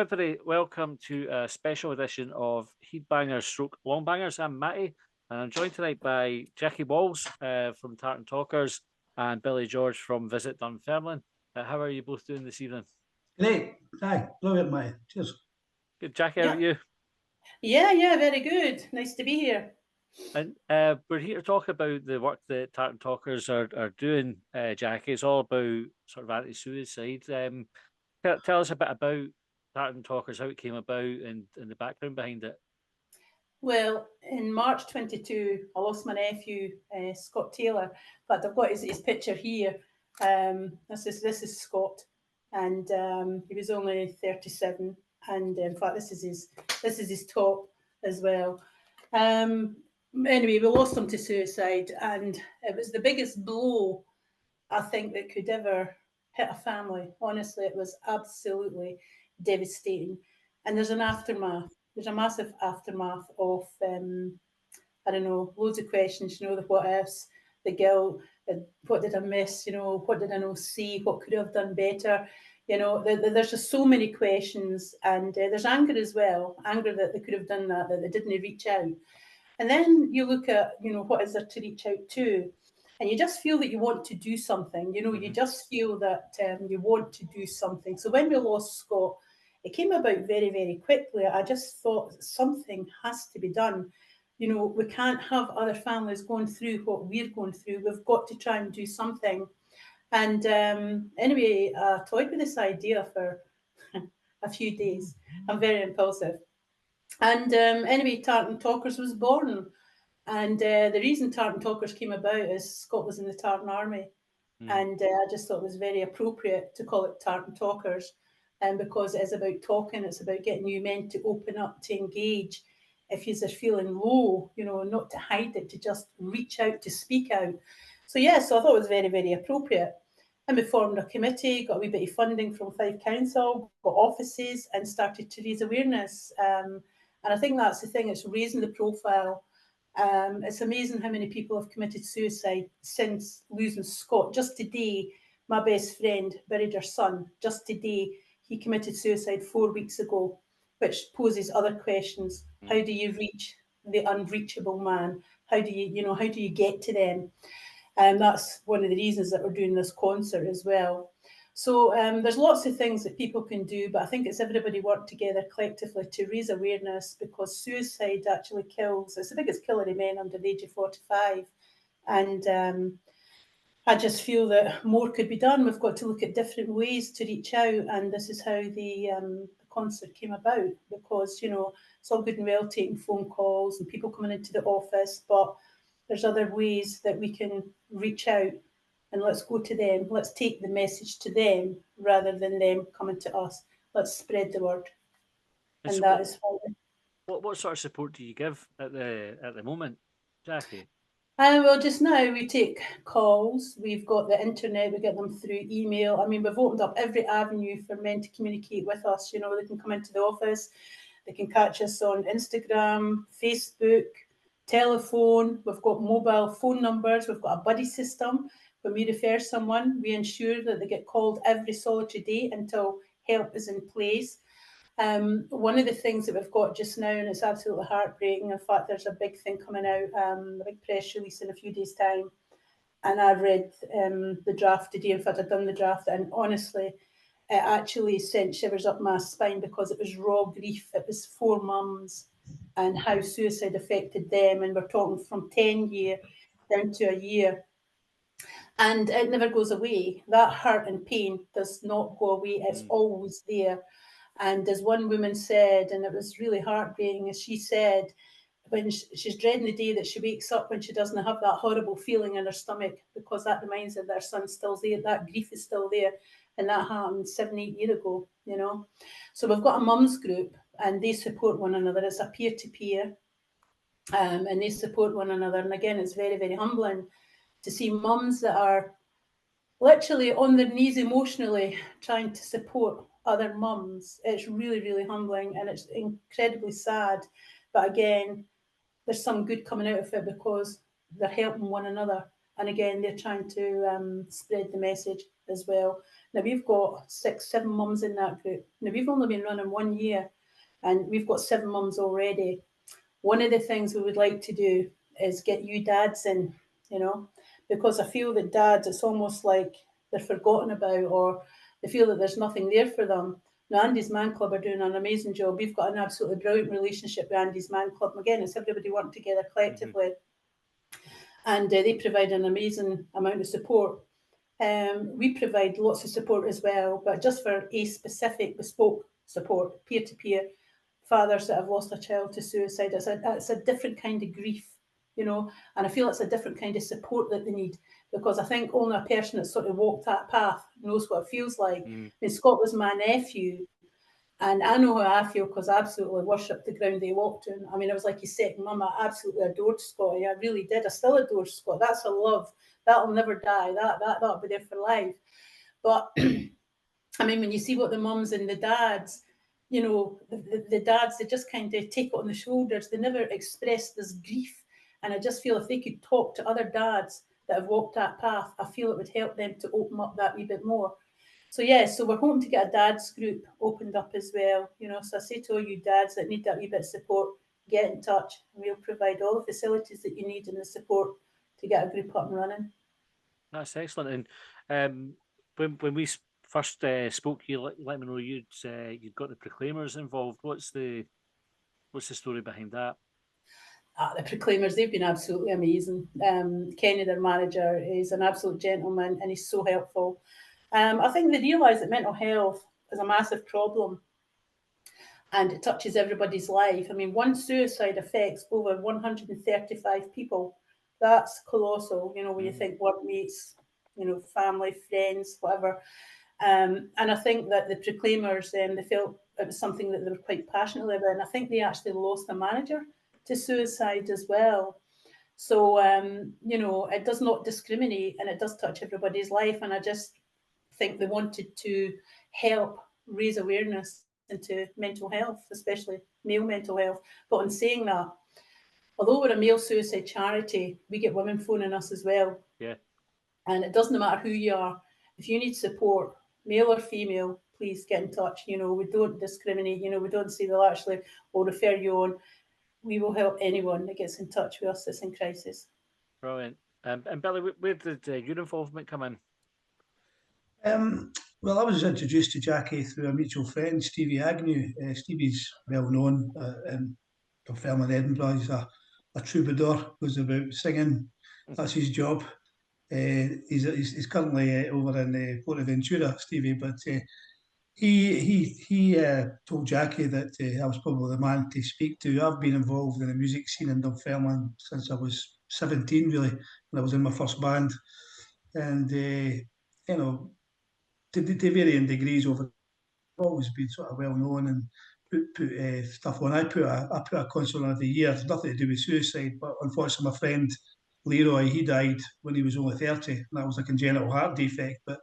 everybody. Welcome to a special edition of Headbangers stroke Longbangers. I'm Matty, and I'm joined tonight by Jackie Walls from Tartan Talkers and Billy George from Visit Dunfermline. How are you both doing this evening? Great. Aye, brilliant, mate. Cheers. Good, Jackie, how Yeah. about you? Yeah, very good. Nice to be here. And we're here to talk about the work that Tartan Talkers are doing, Jackie. It's all about sort of anti-suicide. Tell us a bit about Tartan Talkers, how it came about, and the background behind it. Well, in March 22, I lost my nephew, Scott Taylor. In fact, I've got his picture here. This is Scott, and he was only 37. And in fact, this is his top as well. Anyway, we lost him to suicide, and it was the biggest blow I think that could ever hit a family. Honestly, it was absolutely devastating. And there's an aftermath. There's a massive aftermath of, I don't know, loads of questions, the what ifs, the guilt, what did I miss, what did I not see, what could I have done better? There's just so many questions, and there's anger as well, anger that they could have done that they didn't reach out. And then you look at, what is there to reach out to? And you just feel that you want to do something, you just feel that you want to do something. So when we lost Scott, it came about very, very quickly. I just thought something has to be done. We can't have other families going through what we're going through. We've got to try and do something. And anyway, I toyed with this idea for a few days. I'm very impulsive. And anyway, Tartan Talkers was born. And the reason Tartan Talkers came about is Scott was in the Tartan Army. And I just thought it was very appropriate to call it Tartan Talkers. And because it is about talking, it's about getting you men to open up, to engage. If you're feeling low, not to hide it, to just reach out, to speak out. So I thought it was very, very appropriate. And we formed a committee, got a wee bit of funding from Fife Council, got offices, and started to raise awareness. And I think that's the thing, it's raising the profile. It's amazing how many people have committed suicide since losing Scott. Just today, my best friend buried her son. Just today, he committed suicide 4 weeks ago, which poses other questions. How do you reach the unreachable man? How do you get to them? And that's one of the reasons that we're doing this concert as well. So there's lots of things that people can do, but I think it's everybody work together collectively to raise awareness, because suicide actually kills. It's the biggest killer of men under the age of 45. And I just feel that more could be done. We've got to look at different ways to reach out, and this is how the concert came about, because, it's all good and well taking phone calls and people coming into the office, but there's other ways that we can reach out. And let's go to them. Let's take the message to them rather than them coming to us. Let's spread the word. And so that is what sort of support do you give at the moment, Jackie? Well, just now we take calls. We've got the internet. We get them through email. I mean, we've opened up every avenue for men to communicate with us. They can come into the office. They can catch us on Instagram, Facebook, telephone. We've got mobile phone numbers. We've got a buddy system. When we refer someone, we ensure that they get called every solitary day until help is in place. One of the things that we've got just now, and it's absolutely heartbreaking, in fact, there's a big thing coming out, a big press release in a few days' time, and I've read the draft today. In fact, I've done the draft, and honestly, it actually sent shivers up my spine, because it was raw grief. It was 4 mums and how suicide affected them, and we're talking from 10 years down to a year. And it never goes away. That hurt and pain does not go away. It's always there. And as one woman said, and it was really heartbreaking, as she said, when she's dreading the day that she wakes up when she doesn't have that horrible feeling in her stomach, because that reminds her that her son's still there, that grief is still there. And that happened 7-8 years ago, So we've got a mums group, and they support one another. It's a peer-to-peer, and they support one another. And again, it's very, very humbling to see mums that are literally on their knees emotionally trying to support other mums. It's really, really humbling, and it's incredibly sad. But again, there's some good coming out of it, because they're helping one another. And again, they're trying to spread the message as well. Now, we've got 6, 7 mums in that group. Now, we've only been running 1 year, and we've got 7 mums already. One of the things we would like to do is get you dads in, because I feel that dads, it's almost like they're forgotten about, or they feel that there's nothing there for them. Now, Andy's Man Club are doing an amazing job. We've got an absolutely brilliant relationship with Andy's Man Club. Again, it's everybody working together collectively. And they provide an amazing amount of support. We provide lots of support as well, but just for a specific bespoke support, peer-to-peer, fathers that have lost a child to suicide, it's a different kind of grief, and I feel it's a different kind of support that they need, because I think only a person that's sort of walked that path knows what it feels like. I mean, Scott was my nephew, and I know how I feel because I absolutely worshipped the ground they walked on. I mean, I was like his second mum. I absolutely adored Scotty. I really did. I still adore Scott. That's a love. That'll never die. That'll be there for life. But I mean, when you see what the mums and the dads, the dads, they just kind of take it on the shoulders. They never express this grief. And I just feel if they could talk to other dads that have walked that path, I feel it would help them to open up that wee bit more. So, so we're hoping to get a dads group opened up as well. So I say to all you dads that need that wee bit of support, get in touch, and we'll provide all the facilities that you need and the support to get a group up and running. That's excellent. And when we first spoke, you let me know you'd got the Proclaimers involved. What's the story behind that? The Proclaimers, they've been absolutely amazing. Kenny, their manager, is an absolute gentleman, and he's so helpful. I think they realise that mental health is a massive problem, and it touches everybody's life. I mean, one suicide affects over 135 people. That's colossal, when you think workmates, family, friends, whatever. And I think that the Proclaimers, they felt it was something that they were quite passionate about. And I think they actually lost a manager to suicide as well. So, it does not discriminate, and it does touch everybody's life. And I just think they wanted to help raise awareness into mental health, especially male mental health. But in saying that, although we're a male suicide charity, we get women phoning us as well. Yeah. And it doesn't matter who you are. If you need support, male or female, please get in touch. We don't discriminate. We don't say, well, actually, we'll refer you on. We will help anyone that gets in touch with us that's in crisis. Brilliant. And Billy, where did your involvement come in? Well, I was introduced to Jackie through a mutual friend, Stevie Agnew. Stevie's well known in Dunfermline, Edinburgh. He's a troubadour, goes about singing. That's his job. He's currently over in Ventura, Stevie, but he told Jackie that I was probably the man to speak to. I've been involved in the music scene in Dunfermline since I was 17, really, when I was in my first band. And, to varying degrees over, always been sort of well known and put stuff on. I put a concert on every year. It's nothing to do with suicide, but unfortunately, my friend Leroy, he died when he was only 30, and that was a congenital heart defect. But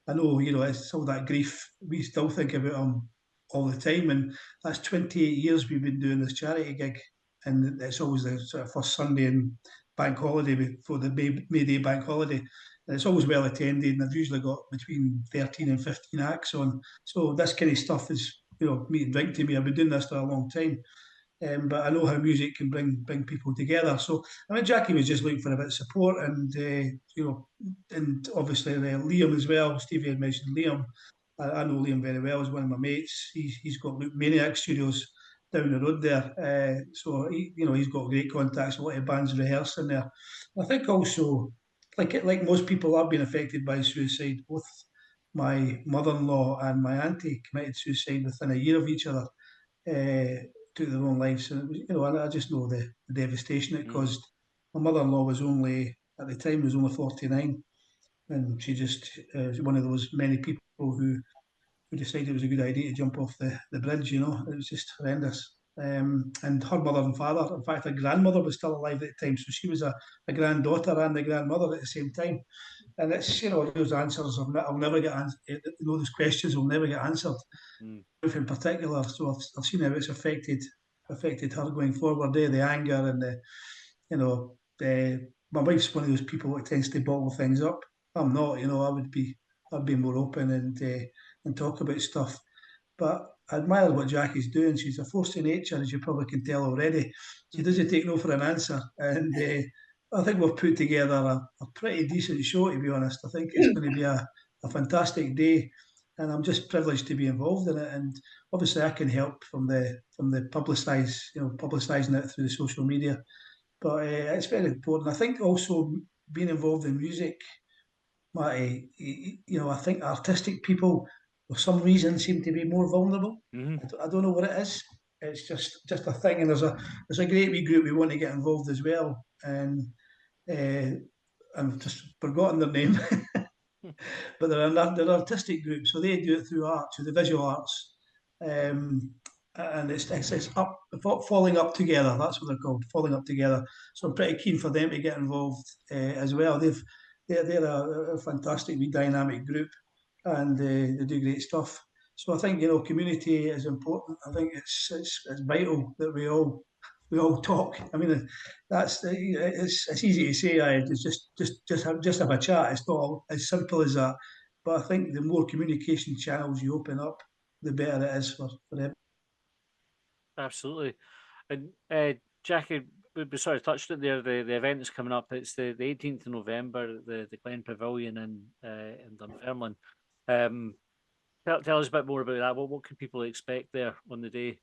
I know, it's all that grief. We still think about him all the time, and that's 28 years we've been doing this charity gig, and it's always the sort of first Sunday and bank holiday before the May Day bank holiday. And it's always well attended, and I've usually got between 13 and 15 acts on. So this kind of stuff is, meat and drink to me. I've been doing this for a long time. But I know how music can bring people together. So I mean, Jackie was just looking for a bit of support, and and obviously Liam as well. Stevie had mentioned Liam. I know Liam very well. He's one of my mates. He's got Luke Maniac Studios down the road there. So he's got great contacts. A lot of bands rehearsing there. I think also, like most people, I've been affected by suicide. Both my mother-in-law and my auntie committed suicide within a year of each other. Took their own lives. And and I just know the devastation it caused. My mother-in-law was at the time, was only 49, and she just was one of those many people who decided it was a good idea to jump off the bridge. It was just horrendous. And her mother and father, in fact, her grandmother was still alive at the time, so she was a granddaughter and the grandmother at the same time. And it's those answers I'll never get answered. Those questions will never get answered. In particular, so I've seen how it's affected her going forward. The anger and the my wife's one of those people that tends to bottle things up. I'm not, I'd be more open and talk about stuff. But I admire what Jackie's doing. She's a force of nature, as you probably can tell already. She doesn't take no for an answer. And I think we've put together a pretty decent show, to be honest. I think it's going to be a fantastic day. And I'm just privileged to be involved in it. And obviously I can help from the publicising it through the social media. But it's very important. I think also being involved in music, Matty, I think artistic people, for some reason, seem to be more vulnerable. I don't know what it is. It's just a thing, and there's a great wee group we want to get involved as well, and I've just forgotten their name, but they're artistic group, so they do it through art, through the visual arts, and it's up falling up together. That's what they're called, falling up together. So I'm pretty keen for them to get involved as well. They're a fantastic wee dynamic group, and they do great stuff. So I think community is important. I think it's vital that we all talk. I mean, it's easy to say. It's just have a chat. It's not as simple as that. But I think the more communication channels you open up, the better it is for everyone. Absolutely. And Jackie, we sort of touched it there. The event is coming up. It's the 18th of November, the Glen Pavilion in Dunfermline. Tell us a bit more about that. What can people expect there on the day?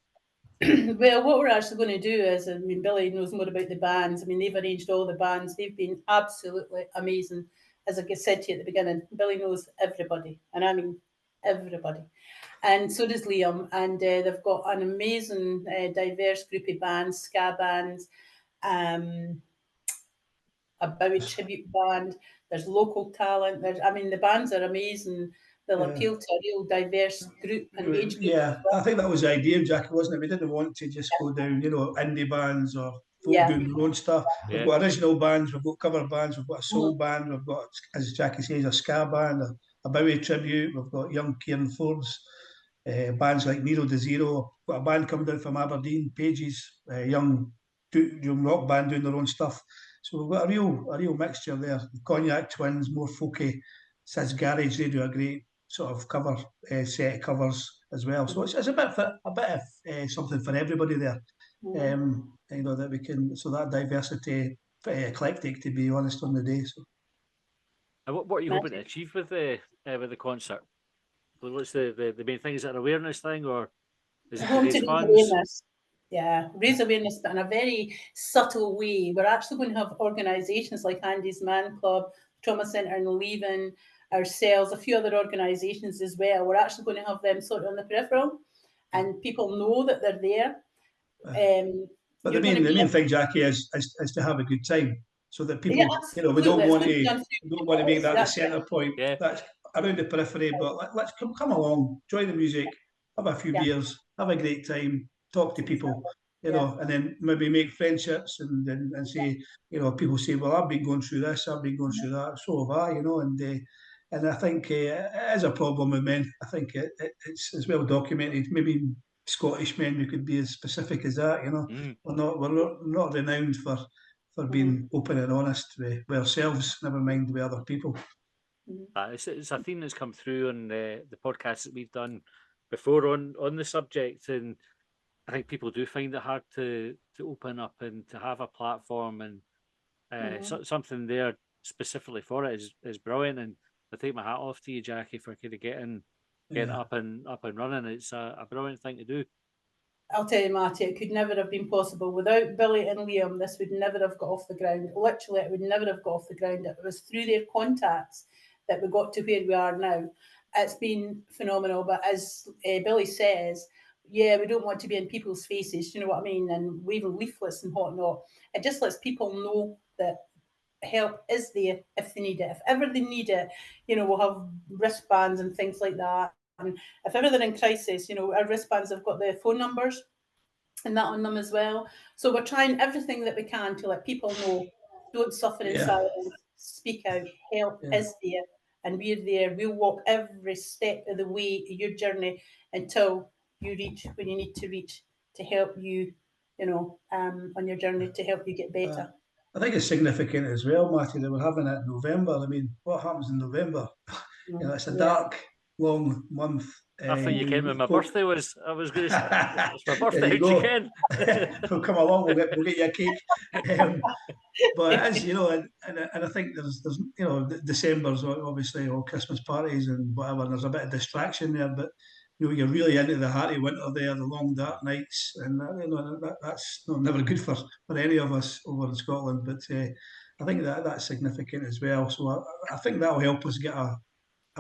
Well, what we're actually going to do is, I mean, Billy knows more about the bands. I mean, they've arranged all the bands. They've been absolutely amazing. As I said to you at the beginning, Billy knows everybody, and I mean everybody. And so does Liam. And they've got an amazing, diverse group of bands, ska bands, a Bowie tribute band. There's local talent. The bands are amazing. They'll appeal to a real diverse group and age group. Yeah, I think that was the idea, Jackie, wasn't it? We didn't want to just go down, indie bands or folk doing their own stuff. We've got original bands, we've got cover bands, we've got a soul band, we've got, as Jackie says, a ska band, a Bowie tribute, we've got young Kieran Forbes, bands like Nero de Zero, got a band coming down from Aberdeen, Pages, young rock band doing their own stuff. So we've got a real mixture there. The Cognac Twins, more folky, Sis Garage, they do a great sort of cover set of covers as well. So it's a bit of something for everybody there. That we can, so that diversity, pretty eclectic, to be honest, on the day. So, what are you hoping to achieve with the concert? What's the main thing? Is it an awareness thing, or is it to raise funds? Awareness. Yeah, raise awareness, but in a very subtle way. We're actually going to have organisations like Andy's Man Club, Trauma Centre in Leven, ourselves, a few other organisations as well. We're actually going to have them sort of on the peripheral, and people know that they're there. But the main thing, Jackie, is to have a good time, so that people, we don't want to make that the centre point. Yeah. That's around the periphery, but let's come along, enjoy the music, have a few beers, have a great time, talk to people, and then maybe make friendships and say, people say, well, I've been going through this, I've been going through that, so have I, and I think it is a problem with men. I think it's well documented. Maybe Scottish men, we could be as specific as that. We're not renowned for being open and honest with ourselves, never mind with other people. It's a theme that's come through on the podcasts that we've done before on the subject, and I think people do find it hard to open up and to have a platform, and something there specifically for it is brilliant. And I take my hat off to you, Jackie, for kind of getting up and running. It's a brilliant thing to do. I'll tell you, Matty, it could never have been possible without Billy and Liam. This would never have got off the ground. Literally, it would never have got off the ground. It was through their contacts that we got to where we are now. It's been phenomenal. But as Billy says, we don't want to be in people's faces, you know what I mean, and waving leaflets and whatnot. It just lets people know that help is there if they need it. If ever they need it, we'll have wristbands and things like that. And if ever they're in crisis, our wristbands have got their phone numbers and that on them as well. So we're trying everything that we can to let people know, don't suffer in silence, speak out, help is there, and we're there. We'll walk every step of the way of your journey until you reach when you need to reach to help you, on your journey, to help you get better. I think it's significant as well, Matty, that we're having it in November. I mean, what happens in November? It's a Yeah. dark, long month. I thought you came when my Folk- birthday was. I was going to say, it's my there birthday, you how'd you go. ken? We'll come along. We'll get you a cake. But it is, and I think there's December's obviously all Christmas parties and whatever. And there's a bit of distraction there, but you're really into the hearty winter there, the long dark nights, and that's never good for any of us over in Scotland. But I think that's significant as well. So I think that'll help us get a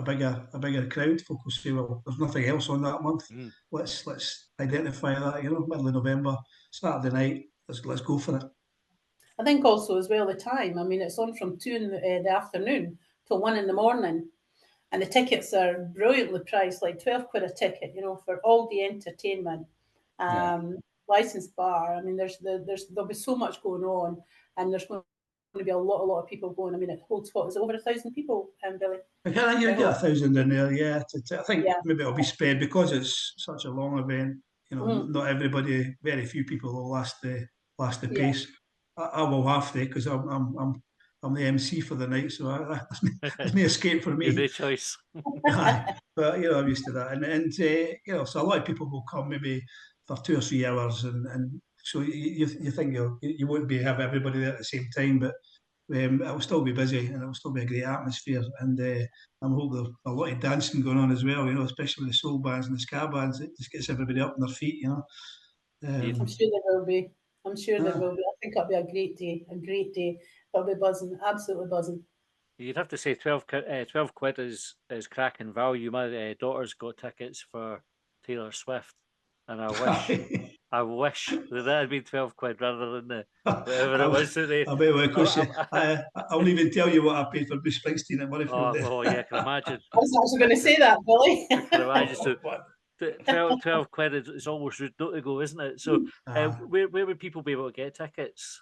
bigger crowd. Folk will say, well, there's nothing else on that month. Mm. Let's identify that. Middle of November, Saturday night. Let's go for it. I think also as well the time. I mean, it's on from 2 in the afternoon till 1 in the morning, and the tickets are brilliantly priced, like 12 quid a ticket. For all the entertainment, licensed bar. I mean, there'll be so much going on, and there's going to be a lot of people going. I mean, it holds what is it, over 1,000 people, Billy? I think you get 1,000 in there, yeah. I think Yeah. maybe it'll be spread because it's such a long event. Mm. Not everybody, very few people will last the Yeah. pace. I will have to because I'm the MC for the night, so there's no escape for You've me. no choice. Aye. But I'm used to that, and so a lot of people will come maybe for 2 or 3 hours, and so you think you won't have everybody there at the same time, but it'll still be busy and it'll still be a great atmosphere. And I'm hoping there's a lot of dancing going on as well, especially with the soul bands and the ska bands. It just gets everybody up on their feet. I'm sure there will be. I'm sure there Ah. will be. I think it'll be a great day. A great day. It'll be buzzing. Absolutely buzzing. You'd have to say 12 quid is cracking value. My daughter's got tickets for Taylor Swift, and I wish that had been 12 quid rather than the whatever it was that they. I bet of course I- I'll even tell you what I paid for Bruce Springsteen at Murrayfield. oh yeah, I can imagine. I was actually going to say that, Billy. I can imagine. So 12 quid is almost rude not to go, isn't it? So where would people be able to get tickets?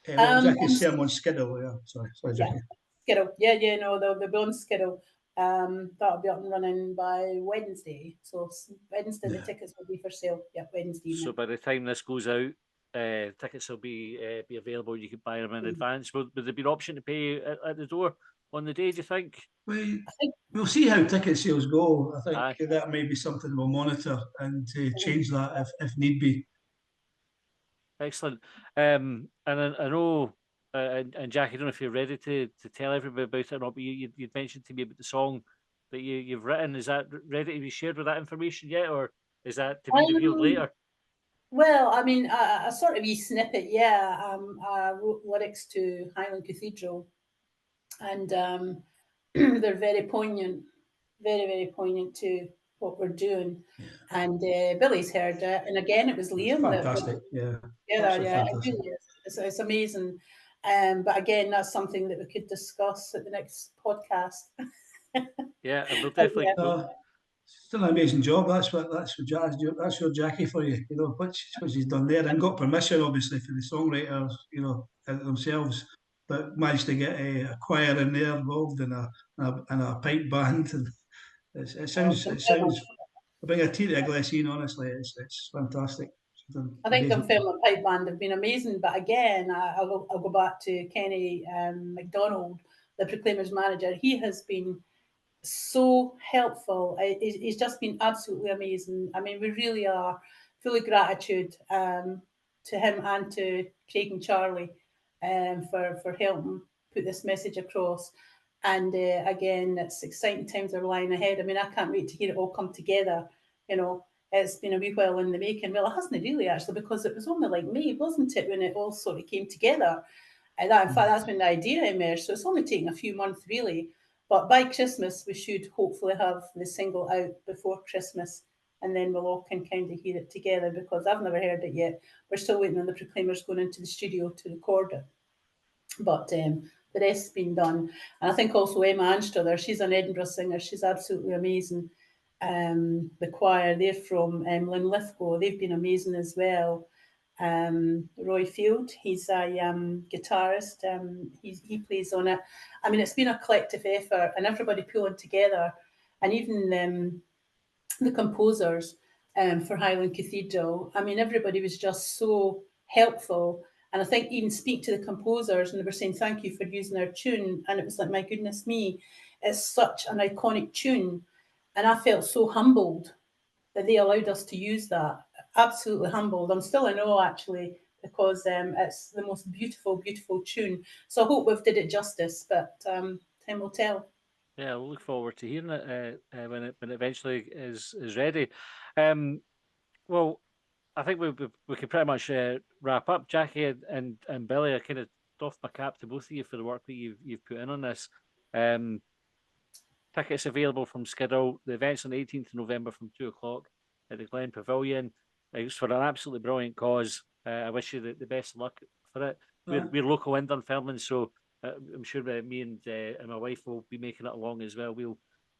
Jackie's saying I'm on Skiddle. Yeah, sorry, Jackie. Skiddle. Yeah, no, they'll be on Skiddle. That'll be up and running by Wednesday. So Wednesday the tickets will be for sale. Yeah, Wednesday evening. So by the time this goes out, tickets will be available. You can buy them in advance. Would there be an option to pay at the door on the day, do you think? We'll see how ticket sales go. I think Aye. that may be something we'll monitor and change that if need be. Excellent. And I know, and Jack, I don't know if you're ready to tell everybody about it or not, but you'd mentioned to me about the song that you've written. Is that ready to be shared with that information yet, or is that to be revealed later? Well, I mean, a sort of wee snippet, yeah. I wrote lyrics to Highland Cathedral, and they're very poignant, very, very poignant to what we're doing. Yeah. And Billy's heard it, and again, it was Liam. Fantastic, yeah. Yeah, it really is. It's amazing. But again, that's something that we could discuss at the next podcast. Yeah, and we'll definitely. It's an amazing job. That's your Jackie for you. What she's done there, and got permission obviously for the songwriters, themselves, but managed to get a choir in there involved and a pipe band, and it sounds. I bring a tea to a glassine. Honestly, it's fantastic. I think Dunfermline Pipe Band have been amazing, but again, I'll go back to Kenny MacDonald, the Proclaimers manager. He has been so helpful. He's just been absolutely amazing. I mean, we really are full of gratitude to him and to Craig and Charlie for helping put this message across. And again, it's exciting times are lying ahead. I mean, I can't wait to hear it all come together. It's been a wee while in the making. Well, it hasn't really, actually, because it was only like May, wasn't it, when it all sort of came together. In fact, that's when the idea emerged. So it's only taken a few months, really. But by Christmas, we should hopefully have the single out before Christmas, and then we'll all can kind of hear it together, because I've never heard it yet. We're still waiting on the Proclaimers going into the studio to record it. But the rest's been done. And I think also Emma Anstruther, she's an Edinburgh singer. She's absolutely amazing. The choir, they're from Linlithgow. They've been amazing as well. Roy Field, he's a guitarist. He plays on it. I mean, it's been a collective effort, and everybody pulling together, and even the composers for Highland Cathedral. I mean, everybody was just so helpful And I think even speak to the composers, and they were saying thank you for using our tune. And it was like, my goodness me, it's such an iconic tune. And I felt so humbled that they allowed us to use that. Absolutely humbled. I'm still in awe, actually, because it's the most beautiful, beautiful tune. So I hope we've did it justice, but time will tell. Yeah, I look forward to hearing it when it eventually is ready. Well, I think we can pretty much wrap up. Jackie and Billy, I kind of doff my cap to both of you for the work that you've put in on this. Tickets available from Skiddle. The event's on the 18th of November from 2 o'clock at the Glen Pavilion. It's for an absolutely brilliant cause. I wish you the best of luck for it. We're local in Dunfermline, so I'm sure me and my wife will be making it along as well. We'll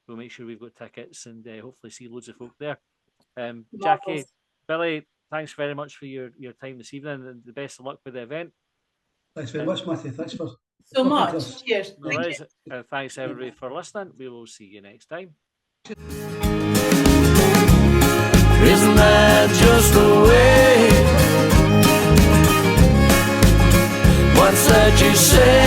make sure we've got tickets and hopefully see loads of folk there. Jackie, Billy, thanks very much for your time this evening, and the best of luck with the event. Thanks very much, Matty. Thanks for so much. Cheers. Thanks everybody for listening. We will see you next time. Isn't that just the way? What's that you say?